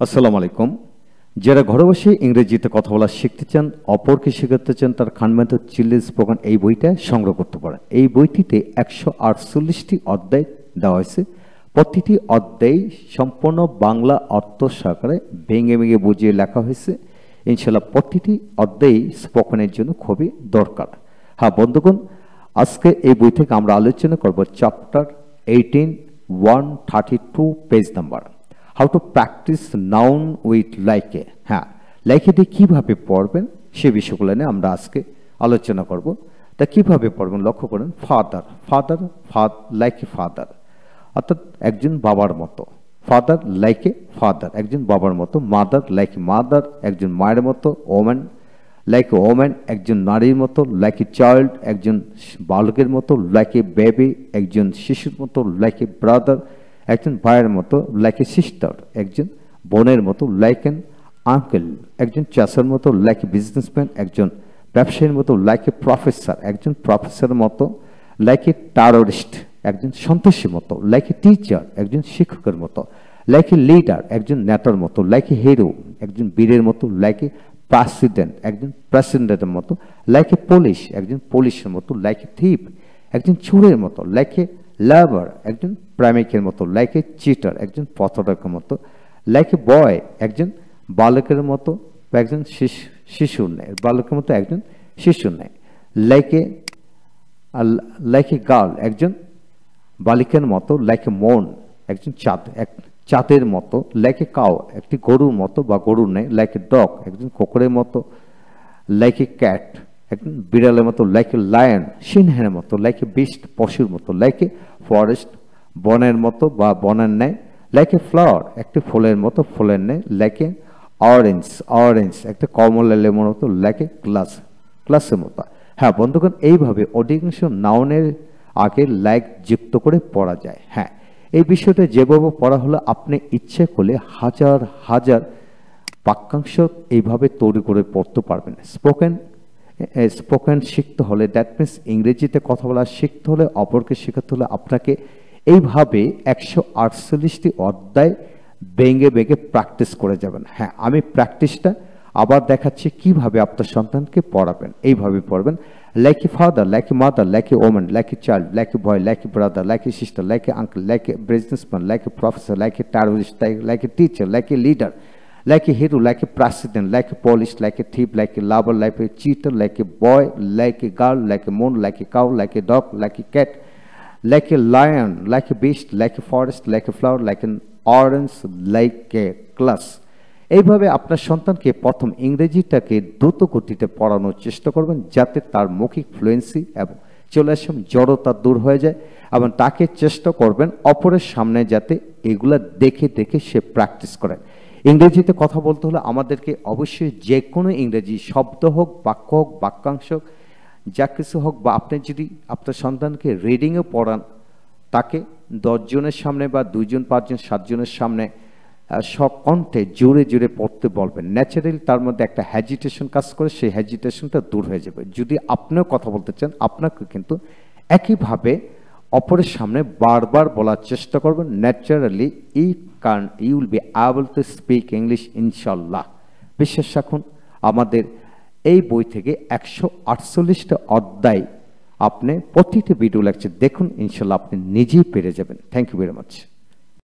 আসসালামু আলাইকুম। যারা ঘরে বসে ইংরেজিতে কথা বলা শিখতে চান, অপরকে শেখাতে চান, তার খানমেন্ট চিলড্রেন স্পোকেন এই বইটা সংগ্রহ করতে পারেন। এই বইটিতে 148টি অধ্যায় দেওয়া হয়েছে। প্রতিটি অধ্যায় সম্পূর্ণ বাংলা অর্থ সহকারে ভেঙে ভেঙে বুঝিয়ে লেখা হয়েছে। ইনশাল্লাহ প্রতিটি অধ্যায় স্পোকেনের জন্য খুবই দরকার। হ্যাঁ বন্ধুগণ, আজকে এই বই থেকে আমরা আলোচনা করব chapter 18 132 page number, how to practise noun with লাইকে। হ্যাঁ, লাইকে দিয়ে কীভাবে পড়বেন সে বিষয়গুলো নিয়ে আমরা আজকে আলোচনা করব। তা কীভাবে পড়বেন লক্ষ্য করেন। Father father like a father, অর্থাৎ একজন বাবার মতো। ফাদার লাইক এ ফাদার, একজন বাবার মতো। মাদার লাইক এ মাদার, একজন মায়ের মতো। ওম্যান লাইক এ ওম্যান, একজন নারীর মতো। লাইক এ চাইল্ড, একজন বালকের মতো। লাইক এ বেবি, একজন শিশুর মতো। লাইক এ ব্রাদার, একজন ভাইয়ের মতো। লাইক এ সিস্টার, একজন বোনের মতো। লাইক এন আঙ্কেল, একজন চাচার মতো। লাইক এ বিজনেসম্যান, একজন ব্যবসায়ীর মতো। লাইক এ প্রফেসর, একজন প্রফেসরের মতো। লাইক এ টেররিস্ট, একজন সন্ত্রাসীর মতো। লাইক এ টিচার, একজন শিক্ষকের মতো। লাইক এ লিডার, একজন নেতার মতো। লাইক এ হিরো, একজন বীরের মতো। লাইক এ প্রেসিডেন্ট, একজন প্রেসিডেন্টের মতো। লাইক এ পুলিশ, একজন পুলিশের মতো। লাইক এ থিপ, একজন চোরের মতো। লাইক এ লাভার, একজন প্রেমিকের মতো। লাইক এ চিটার, একজন পথরকের মতো। লাইক এ বয়, একজন বালকের মতো বা একজন শিশুর ন্যায়। বালকের মতো একজন শিশুর ন্যায়। লাইক এ গার্ল, একজন বালিকার মতো। লাইক এ মন, একজন চাঁদের মতো। লাইক এ কাউ, একটি গরুর মতো বা গরুর ন্যায়। লাইক এ ডগ, একজন কুকুরের মতো। লাইক এ ক্যাট, একজন বিড়ালের মতো। লাইক এ লায়ন, সিংহের মতো। লাইক এ বিস্ট, পশুর মতো। লাইক এ ফরেস্ট, বনের মতো বা বনের ন্যায়। লাইক এ ফ্লাওয়ার, একটি ফুলের মতো, ফুলের ন্যায়। লাইক এ অরেঞ্জ, একটা কমলা লেবুর মতো। লাইক এ ক্লাসের মতো। হ্যাঁ বন্ধুগণ, এইভাবে অধিকাংশ নাউনের আগে লাইক যুক্ত করে পড়া যায়। হ্যাঁ, এই বিষয়টা যেভাবে পড়া হলো আপনি ইচ্ছে করলে হাজার হাজার বাক্যাংশ এইভাবে তৈরি করে পড়তে পারবেন। স্পোকেন শিখতে হলে, দ্যাট মিনস ইংরেজিতে কথা বলা শিখতে হলে, অপরকে শেখাতে হলে আপনাকে এইভাবে 148টি অধ্যায় ভেঙে ভেঙে প্র্যাকটিস করে যাবেন। হ্যাঁ, আমি প্র্যাকটিসটা আবার দেখাচ্ছি কিভাবে আপনার সন্তানকে পড়াবেন। এইভাবে পড়বেন। Like a father, like a mother, like a woman, like a child, like a boy, like a brother, like a sister, like a uncle, like a businessman, like a professor, like a terrorist, like a teacher, like a leader, like a hero, like a president, like a police, like a thief, like a lover, like a cheater, like a boy, like a girl, like a moon, like a cow, like a dog, like a cat, like a lion, like a beast, like a forest, like a flower, like an orange, like a glass. এইভাবে আপনার সন্তানকে প্রথম ইংরেজিটাকে দ্রুত গতিতে পড়ানোর চেষ্টা করবেন, যাতে তার মৌখিক ফ্লুয়েন্সি এবং চলে আসে, জড়তা দূর হয়ে যায়। এবং তাকে চেষ্টা করবেন অপরের সামনে যাতে এগুলা দেখে দেখে সে প্র্যাকটিস করেন। ইংরেজিতে কথা বলতে হলে আমাদেরকে অবশ্যই যে কোনো ইংরেজি শব্দ হোক, বাক্য হোক, বাক্যাংশ যা কিছু হোক, বা আপনি যদি আপনার সন্তানকে রিডিংয়ে পড়ান, তাকে 10 জনের সামনে বা 2 জন 5 জন 7 জনের সামনে সকণ্ঠে জোরে জোরে পড়তে বলবেন। ন্যাচারালি তার মধ্যে একটা হ্যাজিটেশন কাজ করে, সেই হ্যাজিটেশনটা দূর হয়ে যাবে। যদি আপনিও কথা বলতে চান, আপনাকে কিন্তু একইভাবে অপরের সামনে বারবার বলার চেষ্টা করবেন। Naturally you will be able to speak English ইনশাল্লাহ। বিশ্বাস রাখুন, আমাদের এই বই থেকে 148টা অধ্যায় আপনি প্রতিটি ভিডিও লেকচার দেখুন, ইনশাল্লাহ আপনি নিজেই পেরে যাবেন। Thank you very much.